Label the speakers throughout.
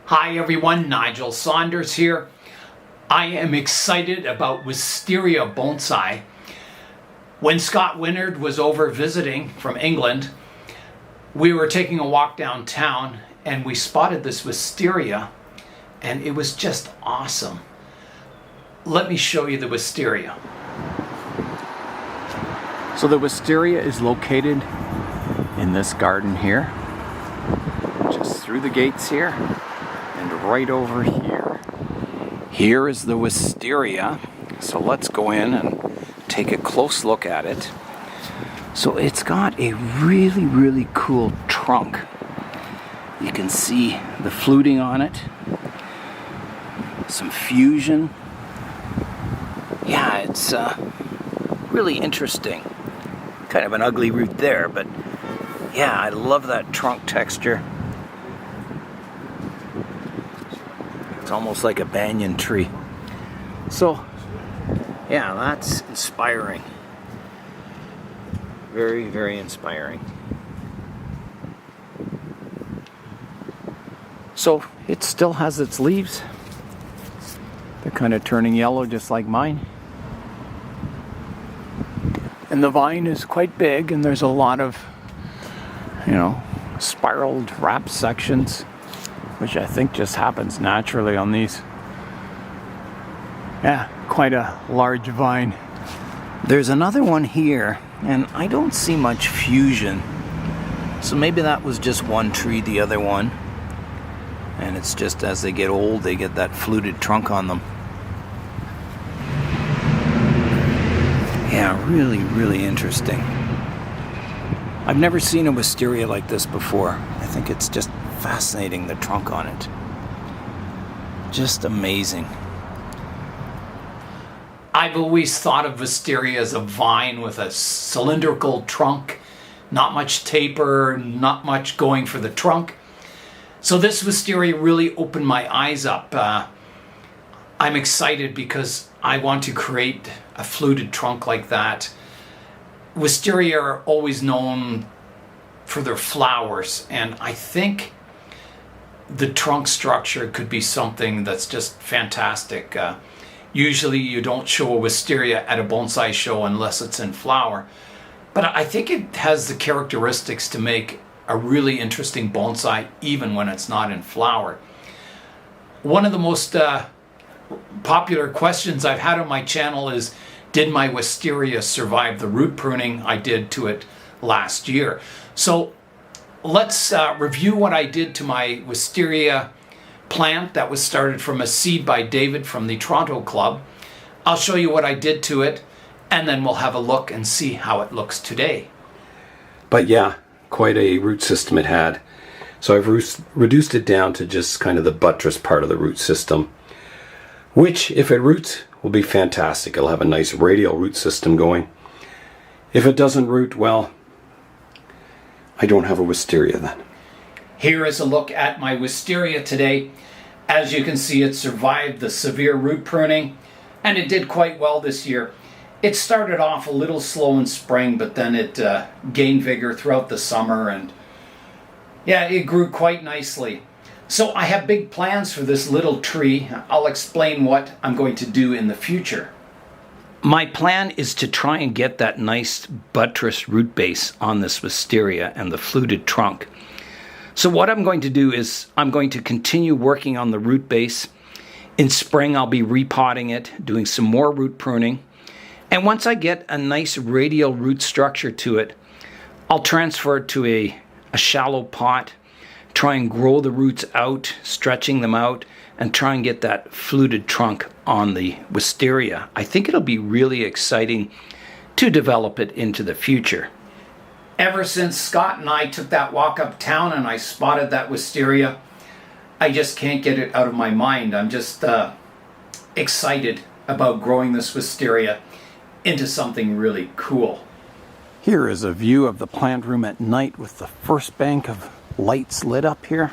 Speaker 1: Hi everyone, Nigel Saunders here. I am excited about Wisteria Bonsai. When Scott Winard was over visiting from England, we were taking a walk downtown and we spotted this wisteria and it was just awesome. Let me show you the wisteria. So the wisteria is located in this garden here, just through the gates here and right over here. Here is the wisteria, so let's go in and take a close look at it. So it's got a really cool trunk. You can see the fluting on it, some fusion. Yeah, it's really interesting. Kind of an ugly root there, but yeah, I love that trunk texture. It's almost like a banyan tree. So, yeah, that's inspiring. Very inspiring. So, it still has its leaves. They're kind of turning yellow just like mine. And the vine is quite big, and there's a lot of, spiraled wrap sections, which I think just happens naturally on these. Yeah, quite a large vine. There's another one here, and I don't see much fusion. So maybe that was just one tree, the other one. And it's just as they get old, they get that fluted trunk on them. Yeah, really interesting. I've never seen a wisteria like this before. I think it's just fascinating, the trunk on it. Just amazing. I've always thought of wisteria as a vine with a cylindrical trunk, not much taper, not much going for the trunk. So this wisteria really opened my eyes up. I'm excited because I want to create a fluted trunk like that. Wisteria are always known for their flowers, and I think the trunk structure could be something that's just fantastic. Usually you don't show a wisteria at a bonsai show unless it's in flower, but I think it has the characteristics to make a really interesting bonsai even when it's not in flower. One of the most popular questions I've had on my channel is, did my wisteria survive the root pruning I did to it last year? So let's review what I did to my wisteria plant that was started from a seed by David from the Toronto Club. I'll show you what I did to it, and then we'll have a look and see how it looks today.
Speaker 2: But yeah, quite a root system it had. So I've reduced it down to just kind of the buttress part of the root system, which, if it roots, will be fantastic. It'll have a nice radial root system going. If it doesn't root, well, I don't have a wisteria then.
Speaker 1: Here is a look at my wisteria today. As you can see, it survived the severe root pruning, and it did quite well this year. It started off a little slow in spring, but then it gained vigor throughout the summer, and yeah, it grew quite nicely. So I have big plans for this little tree. I'll explain what I'm going to do in the future. My plan is to try and get that nice buttress root base on this wisteria and the fluted trunk. So what I'm going to do is I'm going to continue working on the root base. In spring I'll be repotting it, doing some more root pruning. And once I get a nice radial root structure to it, I'll transfer it to a shallow pot, try and grow the roots out, stretching them out, and try and get that fluted trunk on the wisteria. I think it'll be really exciting to develop it into the future. Ever since Scott and I took that walk uptown and I spotted that wisteria, I just can't get it out of my mind. I'm just excited about growing this wisteria into something really cool. Here is a view of the plant room at night with the first bank of lights lit up here.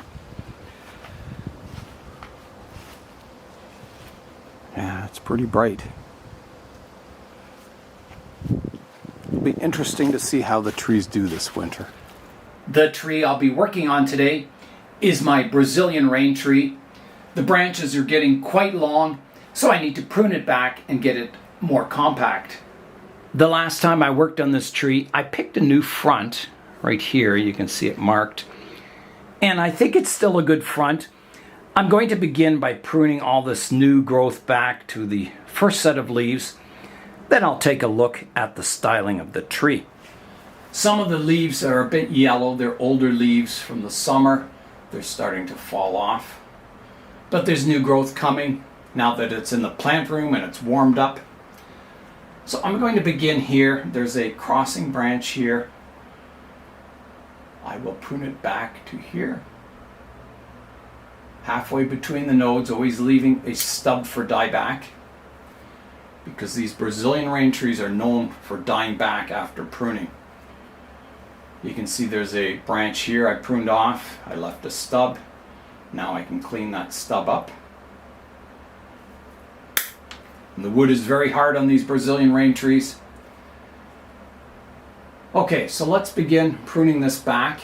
Speaker 1: Yeah, it's pretty bright. It'll be interesting to see how the trees do this winter. The tree I'll be working on today is my Brazilian rain tree. The branches are getting quite long, so I need to prune it back and get it more compact. The last time I worked on this tree, I picked a new front. Right here, you can see it marked. And I think it's still a good front. I'm going to begin by pruning all this new growth back to the first set of leaves. Then I'll take a look at the styling of the tree. Some of the leaves are a bit yellow. They're older leaves from the summer. They're starting to fall off. But there's new growth coming now that it's in the plant room and it's warmed up. So I'm going to begin here. There's a crossing branch here. I will prune it back to here. Halfway between the nodes, always leaving a stub for dieback, because these Brazilian rain trees are known for dying back after pruning. You can see there's a branch here I pruned off. I left a stub. Now I can clean that stub up. And the wood is very hard on these Brazilian rain trees. Okay, so let's begin pruning this back.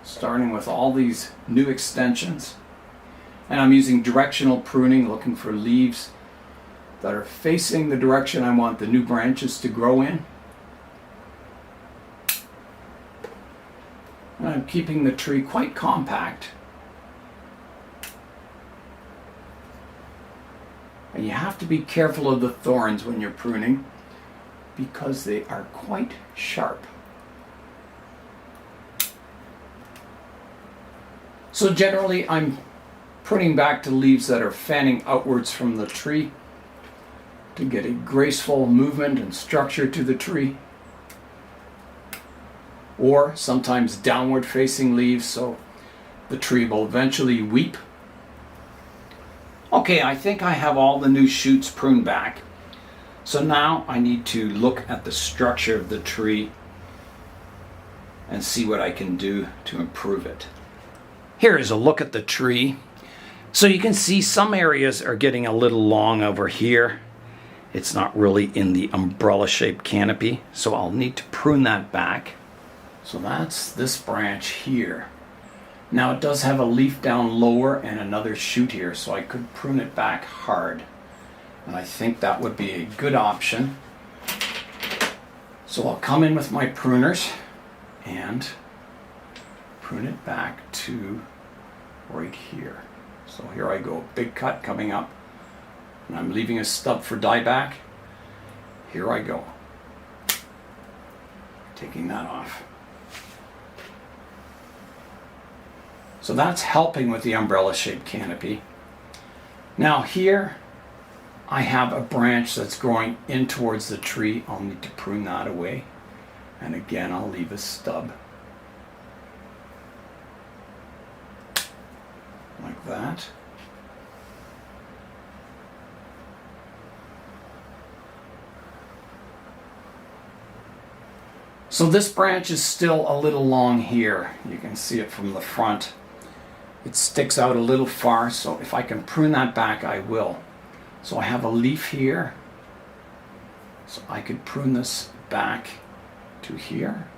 Speaker 1: Starting with all these new extensions. And I'm using directional pruning, looking for leaves that are facing the direction I want the new branches to grow in. And I'm keeping the tree quite compact. And you have to be careful of the thorns when you're pruning, because they are quite sharp. So generally I'm pruning back to leaves that are fanning outwards from the tree to get a graceful movement and structure to the tree. Or sometimes downward facing leaves, so the tree will eventually weep. Okay, I think I have all the new shoots pruned back. So now I need to look at the structure of the tree and see what I can do to improve it. Here is a look at the tree. So you can see some areas are getting a little long over here. It's not really in the umbrella-shaped canopy, so I'll need to prune that back. So that's this branch here. Now it does have a leaf down lower and another shoot here, so I could prune it back hard. And I think that would be a good option. So I'll come in with my pruners and prune it back to right here. So here I go, big cut coming up, and I'm leaving a stub for dieback. Here I go, taking that off. So that's helping with the umbrella-shaped canopy. Now here I have a branch that's growing in towards the tree. I'll need to prune that away, and again I'll leave a stub. Like that. So this branch is still a little long here. You can see it from the front. It sticks out a little far, so if I can prune that back, I will. So I have a leaf here. So I could prune this back to here.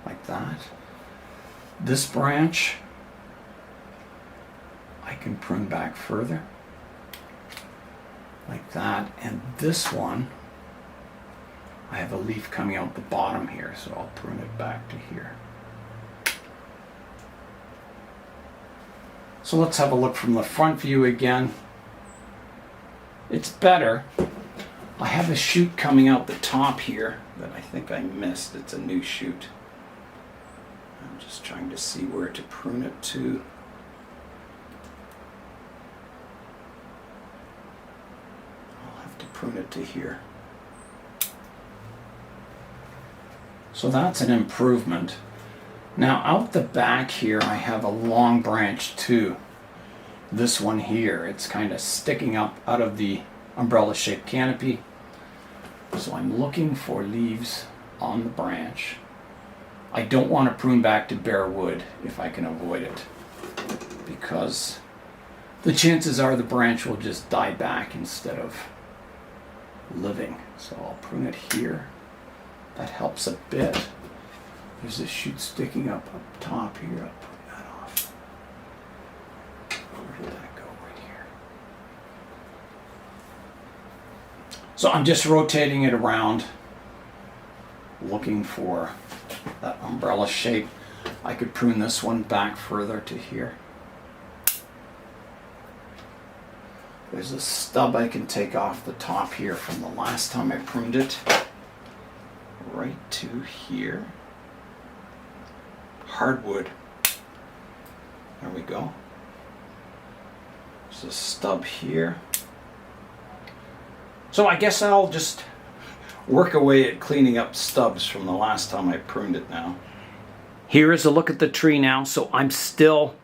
Speaker 1: Like that. This branch I can prune back further. Like that. And this one, I have a leaf coming out the bottom here, so I'll prune it back to here. So let's have a look from the front view again. It's better. I have a shoot coming out the top here that I think I missed. It's a new shoot. I'm just trying to see where to prune it to. I'll have to prune it to here. So that's an improvement. Now out the back here I have a long branch too. This one here, it's kind of sticking up out of the umbrella-shaped canopy. So I'm looking for leaves on the branch. I don't want to prune back to bare wood if I can avoid it, because the chances are the branch will just die back instead of living. So I'll prune it here. That helps a bit. There's a shoot sticking up top here. I'll prune that off. Where did that go? Right here. So I'm just rotating it around, looking for that umbrella shape. I could prune this one back further to here. There's a stub I can take off the top here from the last time I pruned it. Right to here. Hardwood. There we go. There's a stub here. So I guess I'll just work away at cleaning up stubs from the last time I pruned it now. Here is a look at the tree now. So I'm still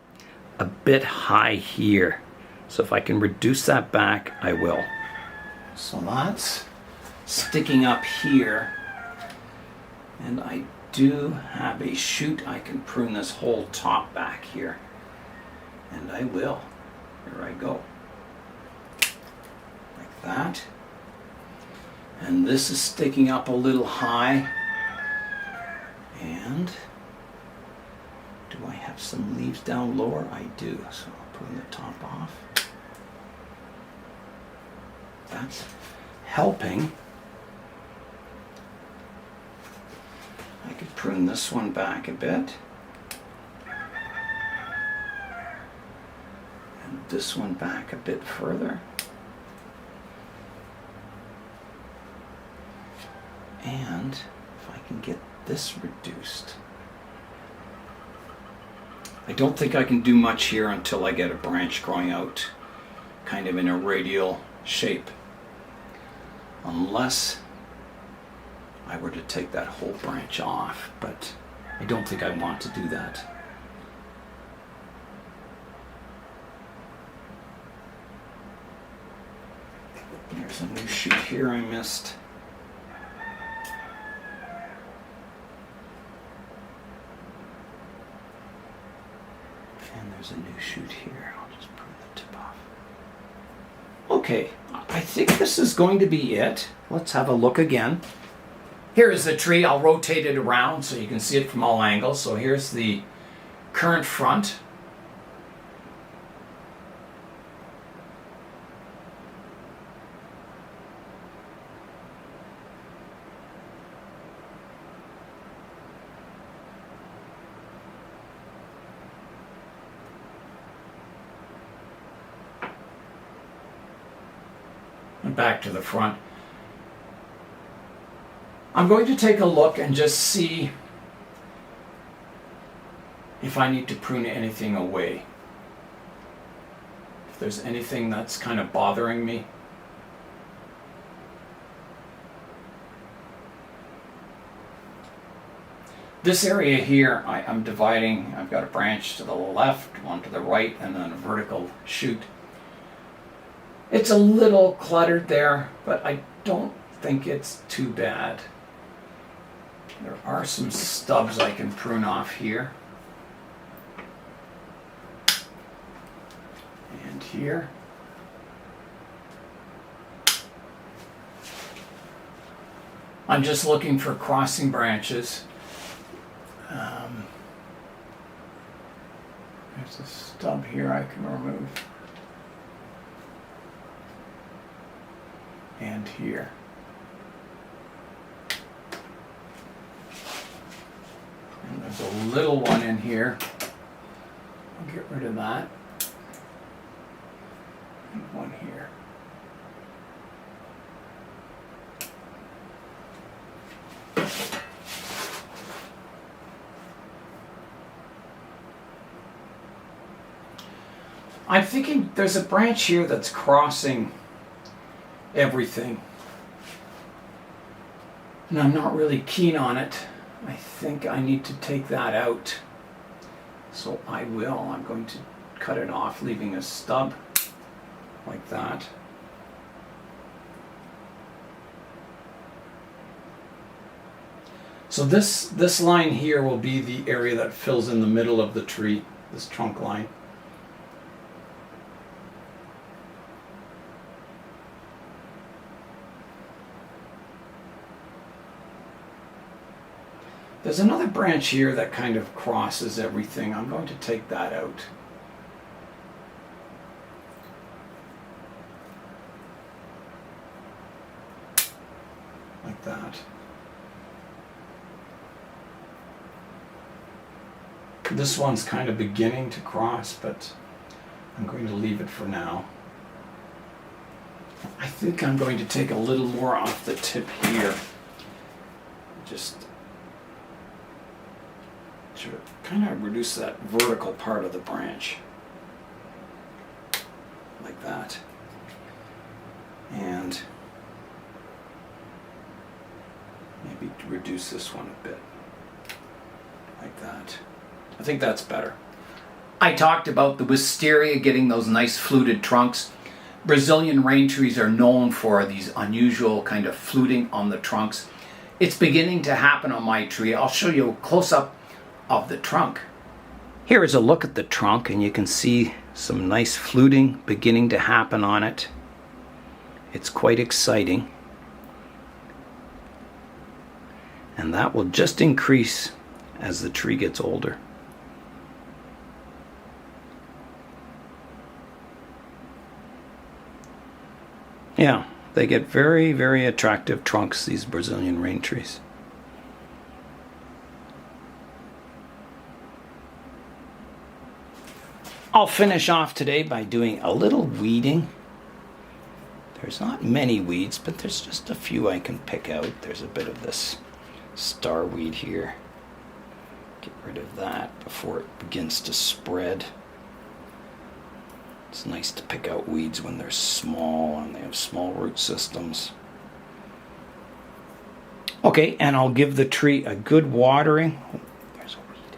Speaker 1: a bit high here. So if I can reduce that back, I will. So that's sticking up here. And I do have a shoot. I can prune this whole top back here. And I will. Here I go. Like that. And this is sticking up a little high. And do I have some leaves down lower? I do. So I'll prune the top off. That's helping. I could prune this one back a bit. And this one back a bit further. And if I can get this reduced. I don't think I can do much here until I get a branch growing out kind of in a radial shape. Unless I were to take that whole branch off, but I don't think I want to do that. There's a new shoot here I missed. And there's a new shoot here. I'll just prune the tip off. Okay, I think this is going to be it. Let's have a look again. Here is the tree. I'll rotate it around so you can see it from all angles. So here's the current front. And back to the front. I'm going to take a look and just see if I need to prune anything away. If there's anything that's kind of bothering me. This area here, I'm dividing. I've got a branch to the left, one to the right, and then a vertical shoot. It's a little cluttered there, but I don't think it's too bad. There are some stubs I can prune off here. And here. I'm just looking for crossing branches. There's a stub here I can remove. And here. And there's a little one in here. I'll get rid of that. And one here. I'm thinking there's a branch here that's crossing everything. And I'm not really keen on it. I think I need to take that out. So I will. I'm going to cut it off, leaving a stub like that. So this line here will be the area that fills in the middle of the tree, this trunk line. There's another branch here that kind of crosses everything. I'm going to take that out. Like that. This one's kind of beginning to cross, but I'm going to leave it for now. I think I'm going to take a little more off the tip here. Just to kind of reduce that vertical part of the branch. Like that. And maybe reduce this one a bit. Like that. I think that's better. I talked about the wisteria getting those nice fluted trunks. Brazilian rain trees are known for these unusual kind of fluting on the trunks. It's beginning to happen on my tree. I'll show you a close-up of the trunk. Here is a look at the trunk, and you can see some nice fluting beginning to happen on it. It's quite exciting. And that will just increase as the tree gets older. Yeah, they get very, very attractive trunks, these Brazilian rain trees. I'll finish off today by doing a little weeding. There's not many weeds, but there's just a few I can pick out. There's a bit of this starweed here. Get rid of that before it begins to spread. It's nice to pick out weeds when they're small and they have small root systems. Okay, and I'll give the tree a good watering. Oh, there's a weed.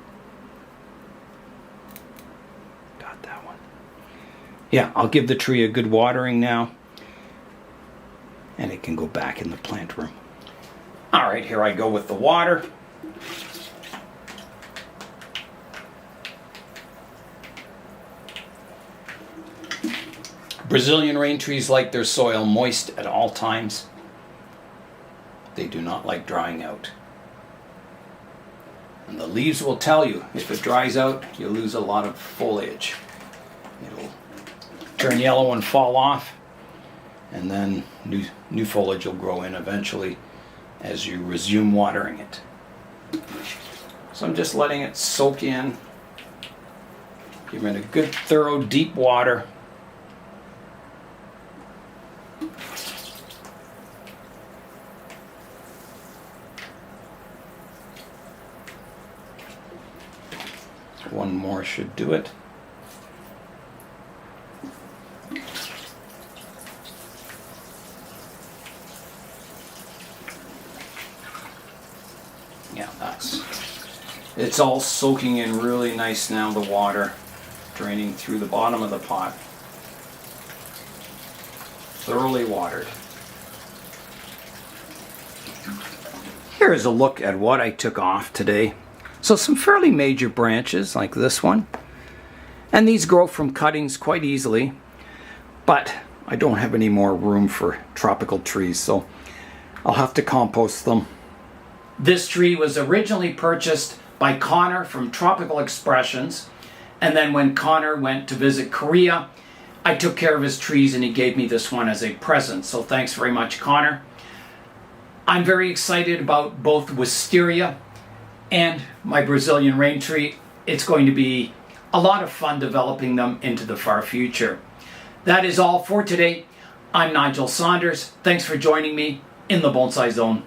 Speaker 1: Got that one. Yeah, I'll give the tree a good watering now. And it can go back in the plant room. All right, here I go with the water. Brazilian rain trees like their soil moist at all times. They do not like drying out. And the leaves will tell you, if it dries out, you lose a lot of foliage. It'll turn yellow and fall off, and then new foliage will grow in eventually as you resume watering it. So I'm just letting it soak in, giving it a good thorough deep water. One more should do it. Yeah, it's all soaking in really nice now, the water draining through the bottom of the pot. Thoroughly watered. Here is a look at what I took off today. So some fairly major branches like this one. And these grow from cuttings quite easily. But I don't have any more room for tropical trees, so I'll have to compost them. This tree was originally purchased by Connor from Tropical Expressions. And then when Connor went to visit Korea, I took care of his trees and he gave me this one as a present. So thanks very much, Connor. I'm very excited about both Wisteria and my Brazilian rain tree. It's going to be a lot of fun developing them into the far future. That is all for today. I'm Nigel Saunders. Thanks for joining me in the Bonsai Zone.